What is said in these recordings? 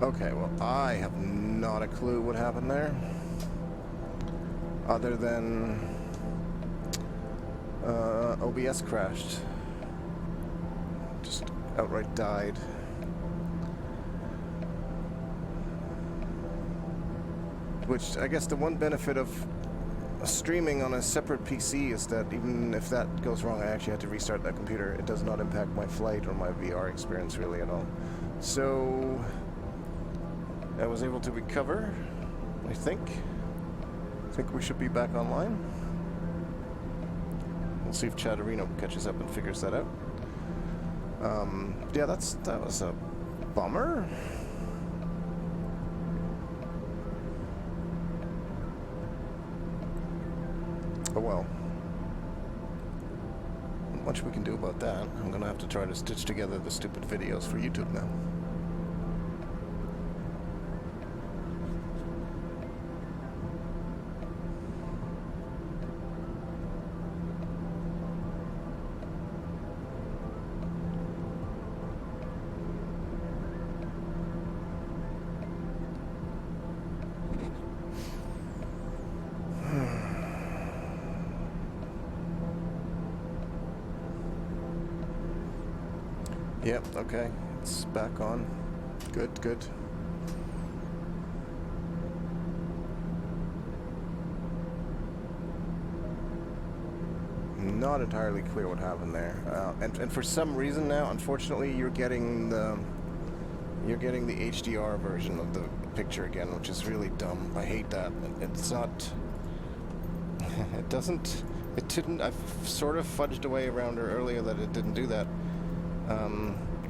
Okay, well, I have not a clue what happened there. Other than OBS crashed. Just outright died. Which, I guess the one benefit of streaming on a separate PC is that even if that goes wrong, I actually had to restart that computer. It does not impact my flight or my VR experience really at all. So I was able to recover, I think. I think we should be back online. We'll see if Chatterino catches up and figures that out. Yeah, that was a bummer. Oh well. Not much we can do about that. I'm gonna have to try to stitch together the stupid videos for YouTube now. Yep, okay. It's back on. Good, good. Not entirely clear what happened there. And for some reason now, unfortunately, you're getting the HDR version of the picture again, which is really dumb. I hate that. It's not... It didn't... I've sort of fudged away around her earlier that it didn't do that.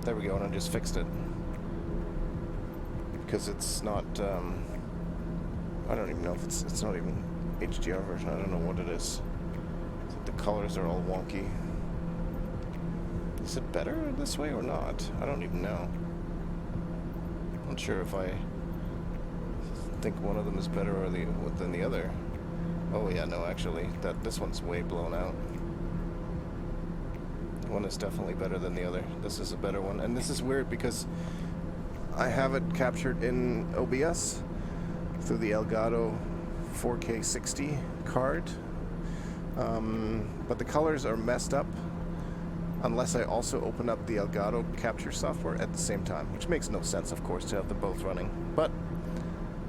There we go, and I just fixed it. Because it's not, I don't even know if it's not even HDR version, I don't know what it is. The colors are all wonky. Is it better this way or not? I don't even know. I'm not sure if I think one of them is better or than the other. Oh yeah, no, actually, this one's way blown out. One is definitely better than the other. This is a better one, and this is weird because I have it captured in OBS through the Elgato 4K 60 card, but the colors are messed up unless I also open up the Elgato capture software at the same time, which makes no sense, of course, to have them both running. But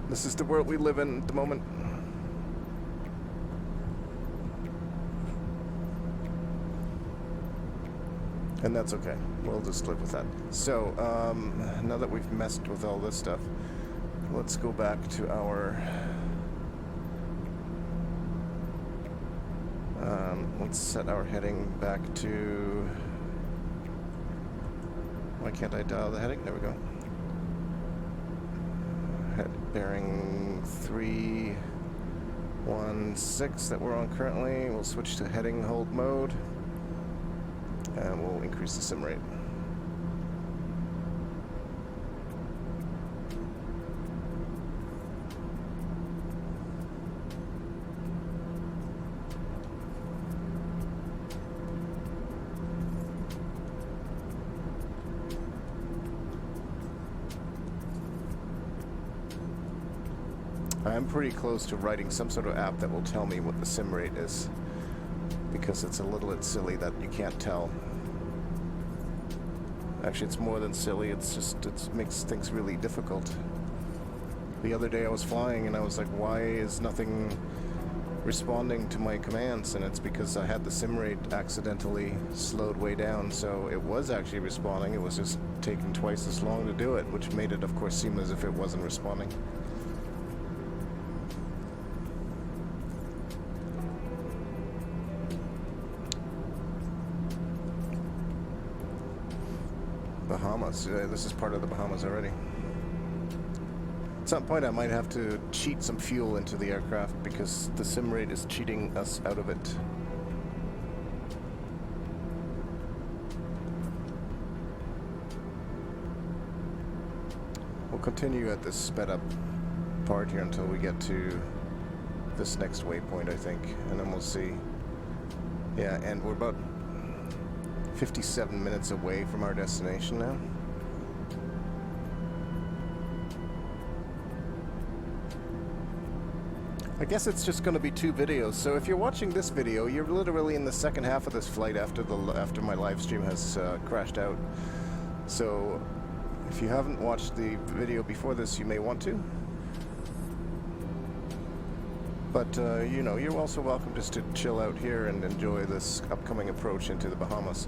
this is the world we live in at the moment. And that's okay. We'll just live with that. So, now that we've messed with all this stuff, let's go back to our... let's set our heading back to... Why can't I dial the heading? There we go. Head bearing 316 that we're on currently. We'll switch to heading hold mode. And we'll increase the sim rate. I'm pretty close to writing some sort of app that will tell me what the sim rate is, because it's a little bit silly that you can't tell. Actually, it's more than silly, it makes things really difficult. The other day I was flying and I was like, why is nothing responding to my commands? And it's because I had the sim rate accidentally slowed way down, so it was actually responding, it was just taking twice as long to do it, which made it, of course, seem as if it wasn't responding. Bahamas. This is part of the Bahamas already. At some point I might have to cheat some fuel into the aircraft because the sim rate is cheating us out of it. We'll continue at this sped up part here until we get to this next waypoint, I think, and then we'll see. Yeah, and we're about 57 minutes away from our destination now. I guess it's just going to be 2 videos. So if you're watching this video, you're literally in the second half of this flight after my live stream has crashed out. So if you haven't watched the video before this, you may want to. But you know, you're also welcome just to chill out here and enjoy this upcoming approach into the Bahamas.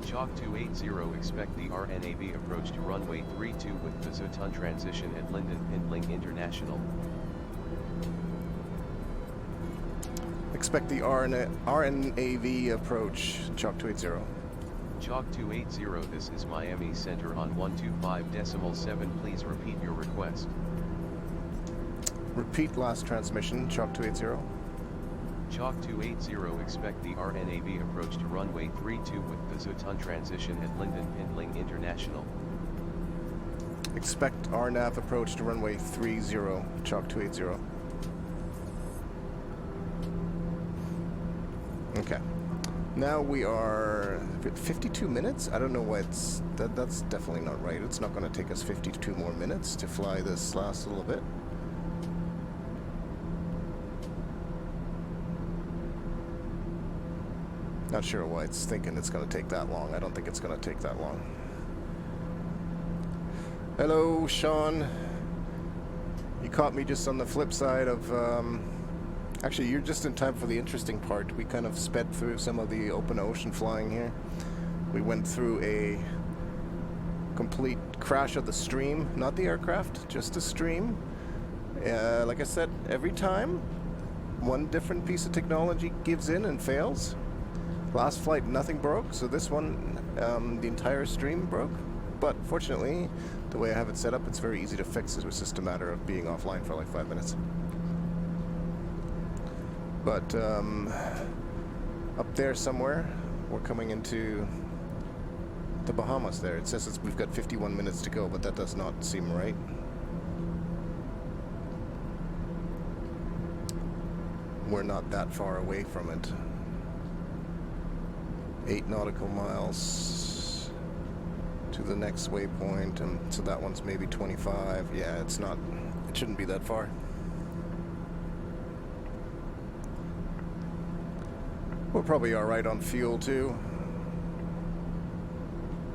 Chalk 280 expect the RNAV approach to runway 32 with the Zutun transition at Linden International. Expect the RNAV approach, Chalk 280. Chalk 280, this is Miami Center on 125.7, please repeat your request. Repeat last transmission, Chalk 280. Chalk 280 expect the RNAV approach to runway 32 with the Zutun transition at Linden International. Expect RNAV approach to runway 30, Chalk 280. Okay. Now we are at 52 minutes. I don't know why that's definitely not right. It's not going to take us 52 more minutes to fly this last little bit. Not sure why it's thinking it's going to take that long. I don't think it's going to take that long. Hello, Sean. You caught me just on the flip side of... Actually, you're just in time for the interesting part. We kind of sped through some of the open ocean flying here. We went through a complete crash of the stream, not the aircraft, just the stream. Like I said, every time one different piece of technology gives in and fails. Last flight, nothing broke, so this one, the entire stream broke. But fortunately, the way I have it set up, it's very easy to fix. It was just a matter of being offline for like 5 minutes. But up there somewhere, we're coming into the Bahamas there. It says we've got 51 minutes to go, but that does not seem right. We're not that far away from it. 8 nautical miles to the next waypoint, and so that one's maybe 25. Yeah, it's not, it shouldn't be that far. We're probably alright on fuel too.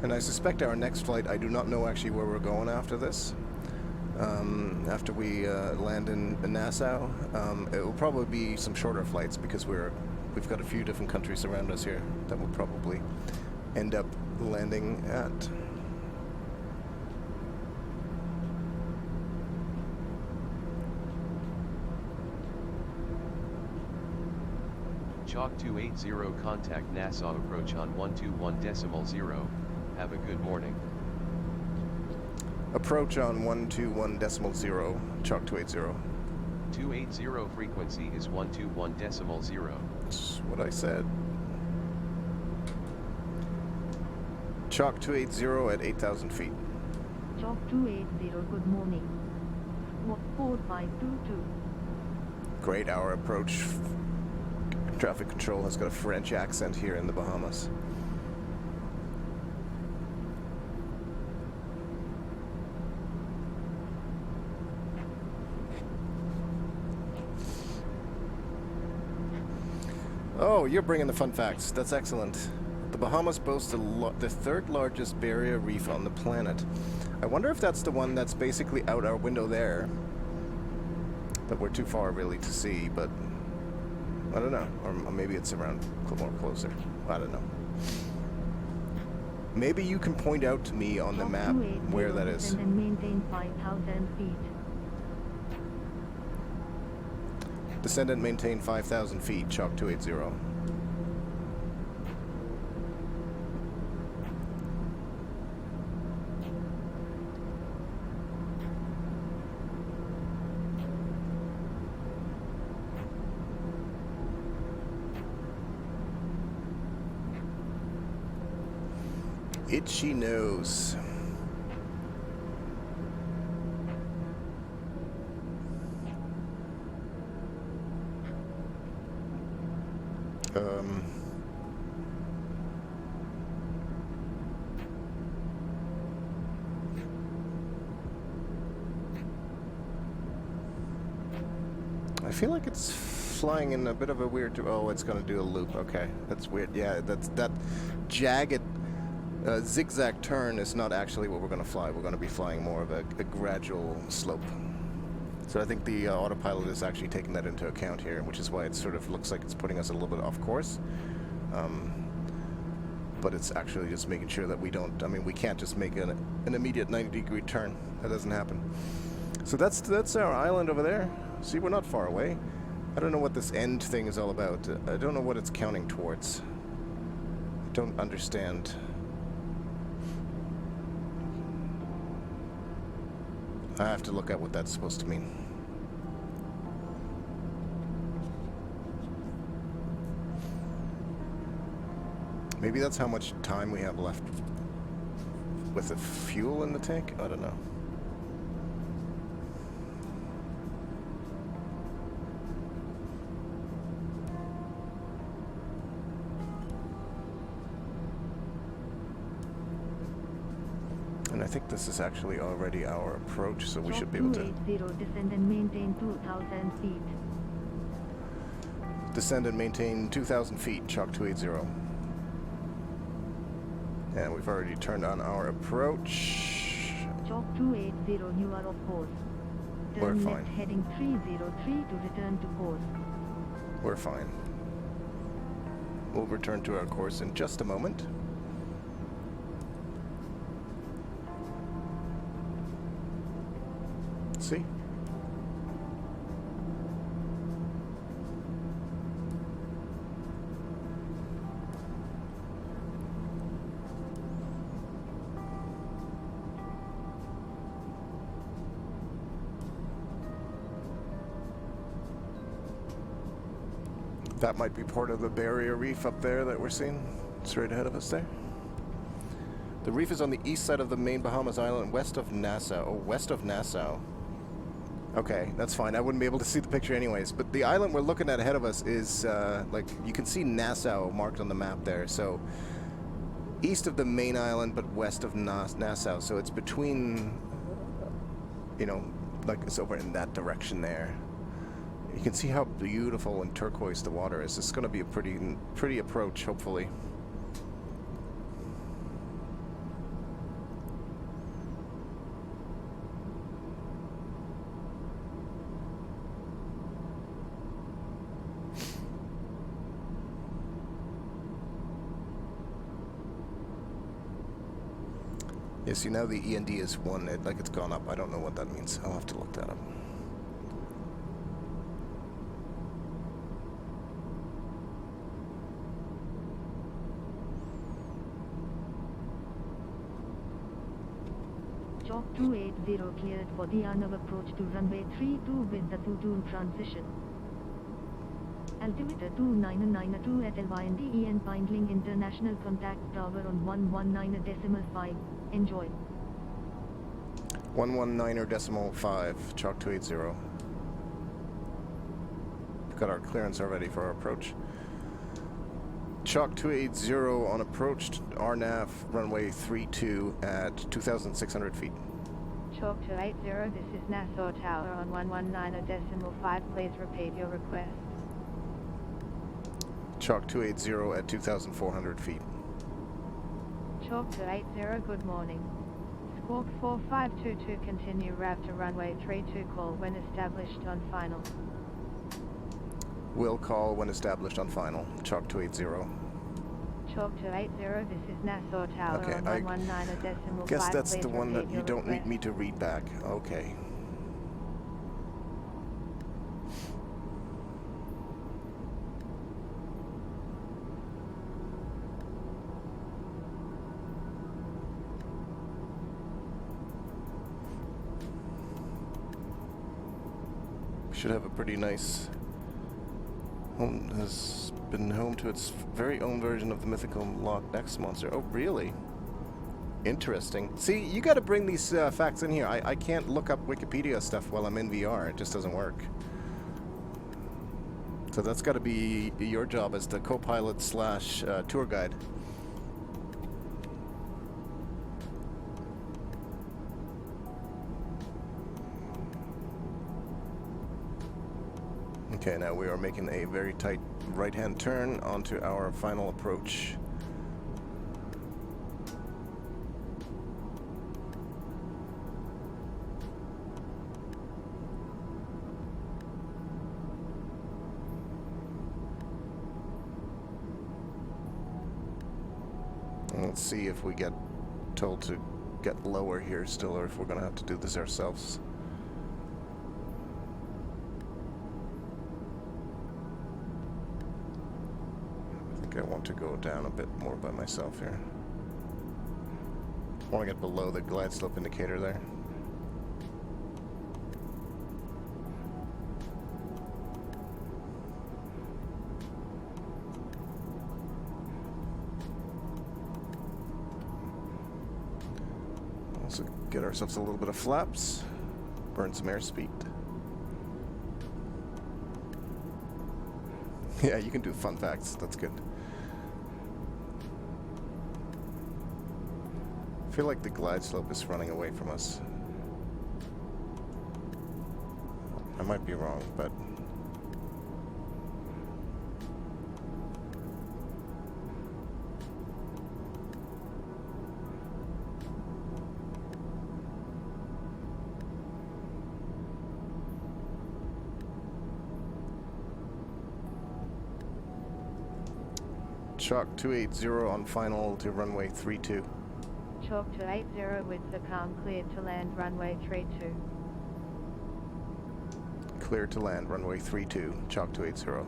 And I suspect our next flight, I do not know actually where we're going after this. After we land in Nassau, it will probably be some shorter flights because we've got a few different countries around us here that we'll probably end up landing at. Chalk 280 contact Nassau approach on 121.0. Have a good morning. Approach on 121.0, Chalk 280. 280 frequency is 121.0. That's what I said. Chalk 280 at 8,000 feet. Chalk 280, good morning. 4522. Great, our approach. Traffic control has got a French accent here in the Bahamas. Oh, you're bringing the fun facts. That's excellent. The Bahamas boasts the 3rd largest barrier reef on the planet. I wonder if that's the one that's basically out our window there. That we're too far really to see, but I don't know. Or maybe it's around more closer. I don't know. Maybe you can point out to me on the map where that is. And maintain 5,000 feet. Descend and maintain 5,000 feet, Chalk 280. Itchy nose. feel like it's flying in a bit of a weird... Oh, it's going to do a loop. Okay, that's weird. Yeah, that jagged zigzag turn is not actually what we're going to fly. We're going to be flying more of a gradual slope. So I think the autopilot is actually taking that into account here, which is why it sort of looks like it's putting us a little bit off course. But it's actually just making sure that we don't... I mean, we can't just make an immediate 90-degree turn. That doesn't happen. So that's our island over there. See, we're not far away. I don't know what this end thing is all about. I don't know what it's counting towards. I don't understand. I have to look at what that's supposed to mean. Maybe that's how much time we have left with the fuel in the tank? I don't know. And I think this is actually already our approach, so we should be able to... 280, descend and maintain 2,000 feet. Descend and maintain 2,000 feet, Chalk 280. And we've already turned on our approach. Chalk 280, you are off course. We're Turn fine. left heading 303 to return to course. We're fine. We'll return to our course in just a moment. See? That might be part of the barrier reef up there that we're seeing. Straight ahead of us there. The reef is on the east side of the main Bahamas island, west of Nassau. Oh, west of Nassau. Okay, that's fine. I wouldn't be able to see the picture anyways. But the island we're looking at ahead of us is, like, you can see Nassau marked on the map there. So, east of the main island, but west of Nassau. So it's between, you know, like it's over in that direction there. You can see how beautiful and turquoise the water is. It's going to be a pretty approach, hopefully. Yeah, see now the END is 1, like it's gone up. I don't know what that means. I'll have to look that up. Chalk 280 cleared for the Arnav approach to runway 32 with the 2-tune transition. Altimeter 299 at LYNDEN Pindling International Contact Tower on 119.5. Enjoy. 119.5, Chalk 280. We've got our clearance already for our approach. Chalk 280 on approach, RNAV, runway 32 at 2,600 feet. Chalk 280, this is Nassau Tower on 119.5, please repeat your request. Chalk 280 at 2,400 feet. Chalk 280, good morning. Squawk 4522, continue RAV to runway 32, call when established on final. Will call when established on final, Chalk 280. Chalk 280, this is Nassau Tower Okay, on 119.5, guess that's please the one that repeat you your don't need request. me to read back. Okay. Should have a pretty nice home. Has been home to its very own version of the mythical Loch Ness monster. Oh, really? Interesting. See, you got to bring these facts in here. I can't look up Wikipedia stuff while I'm in VR. It just doesn't work. So that's got to be your job as the co-pilot slash tour guide. Okay, now we are making a very tight right-hand turn onto our final approach. Let's see if we get told to get lower here still, or if we're going to have to do this ourselves. I think I want to go down a bit more by myself here. I want to get below the glide slope indicator there. Also get ourselves a little bit of flaps, burn some airspeed. Yeah, you can do fun facts, that's good. I feel like the glide slope is running away from us. I might be wrong, but... Chalk 280 on final to runway 32. Chalk to 80 with the calm cleared to land runway 32. Clear to land runway 32, Chalk 280.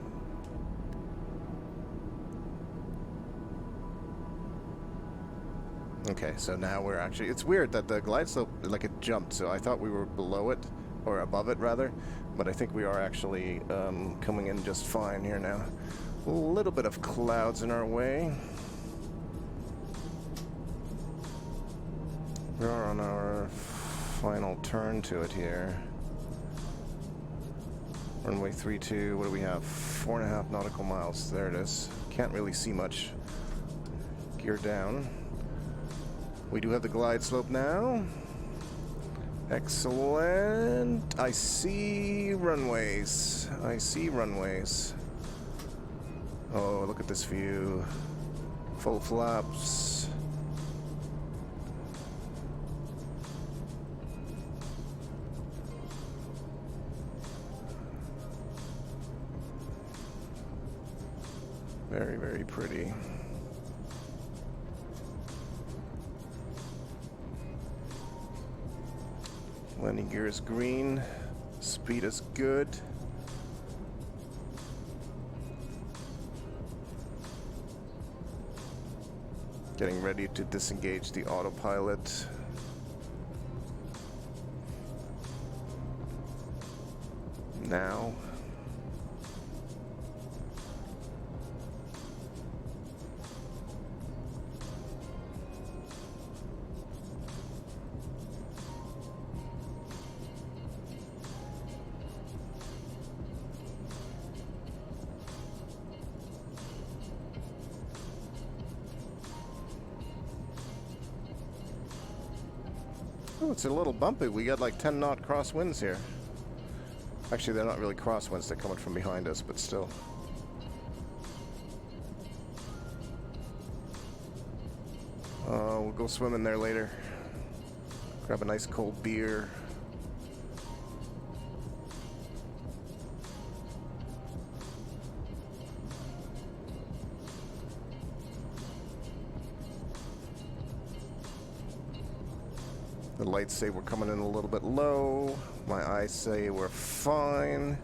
Okay, so now we're actually, it's weird that the glide slope, like it jumped, so I thought we were below it, or above it rather, but I think we are actually coming in just fine here now. A little bit of clouds in our way. We are on our final turn to it here. Runway 32, what do we have? 4.5 nautical miles. There it is. Can't really see much. Gear down. We do have the glide slope now. Excellent. I see runways. I see runways. Oh, look at this view. Full flaps. Very, very pretty. Landing gear is green. Speed is good. Getting ready to disengage the autopilot. Now. Oh, it's a little bumpy. We got like 10 knot crosswinds here. Actually, they're not really crosswinds. They're coming from behind us, but still. We'll go swim in there later. Grab a nice cold beer. The lights say we're coming in a little bit low. My eyes say we're fine.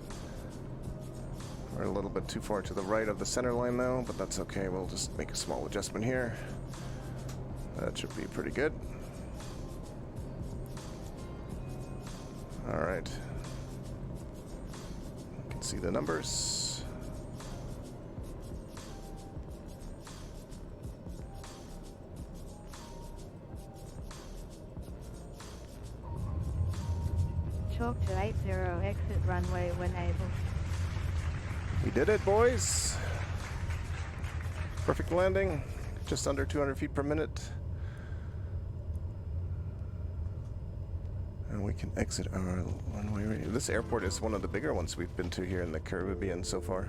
We're a little bit too far to the right of the center line now, but that's okay. We'll just make a small adjustment here. That should be pretty good. All right. You can see the numbers. Chalk to 80 exit runway when able. We did it, boys. Perfect landing. Just under 200 feet per minute. And And we can exit our runway. This airport is one of the bigger ones we've been to here in the Caribbean so far.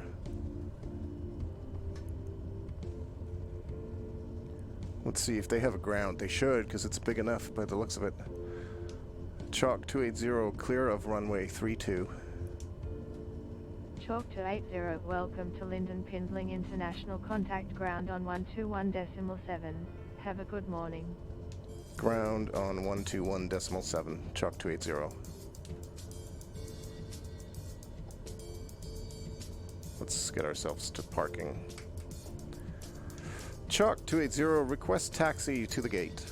Let's see if they have a ground. They should, because it's big enough by the looks of it. Chalk 280, clear of runway 32. Chalk 280, welcome to Linden Pindling International Contact Ground on 121.7. Have a good morning. Ground on 121.7, Chalk 280. Let's get ourselves to parking. Chalk 280, request taxi to the gate.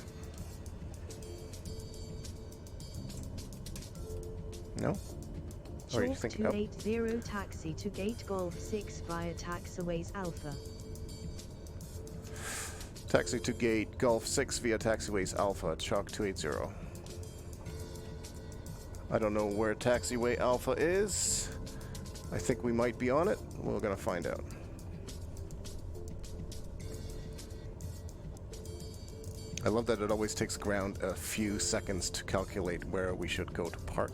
No? Or you Chalk think, oh. 280 taxi to gate Golf 6 via taxiways Alpha. Taxi to gate Golf 6 via taxiways Alpha, Chalk 280. I don't know where taxiway Alpha is. I think we might be on it. We're gonna find out. I love that it always takes ground a few seconds to calculate where we should go to park.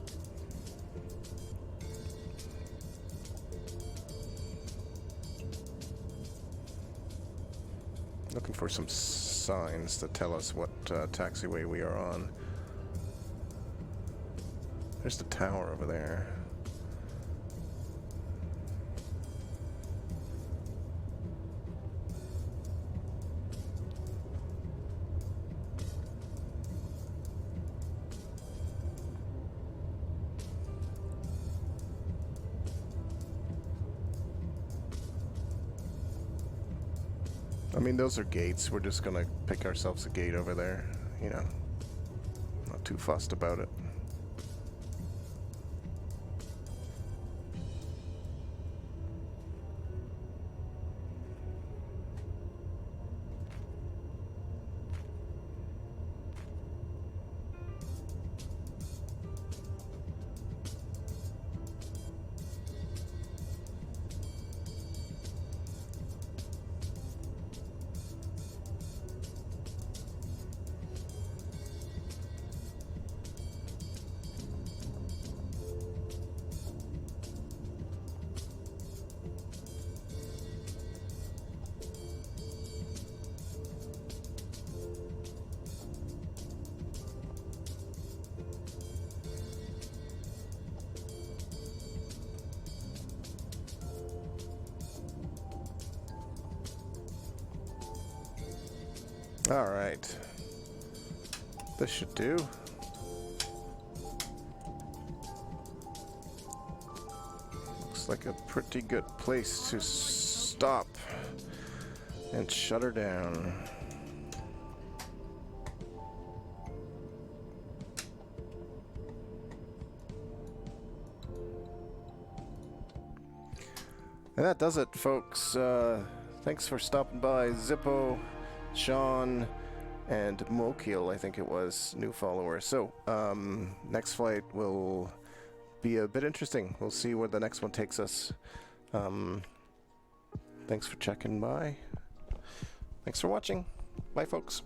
Looking for some signs that tell us what taxiway we are on. There's the tower over there. I mean, those are gates. We're just gonna pick ourselves a gate over there, you know. Not too fussed about it. All right. This should do. Looks like a pretty good place to stop and shut her down. And that does it, folks. Thanks for stopping by. Zippo, Sean, and Mokil, I think it was, new follower. So, next flight will be a bit interesting. We'll see where the next one takes us. Thanks for checking by. Thanks for watching. Bye, folks.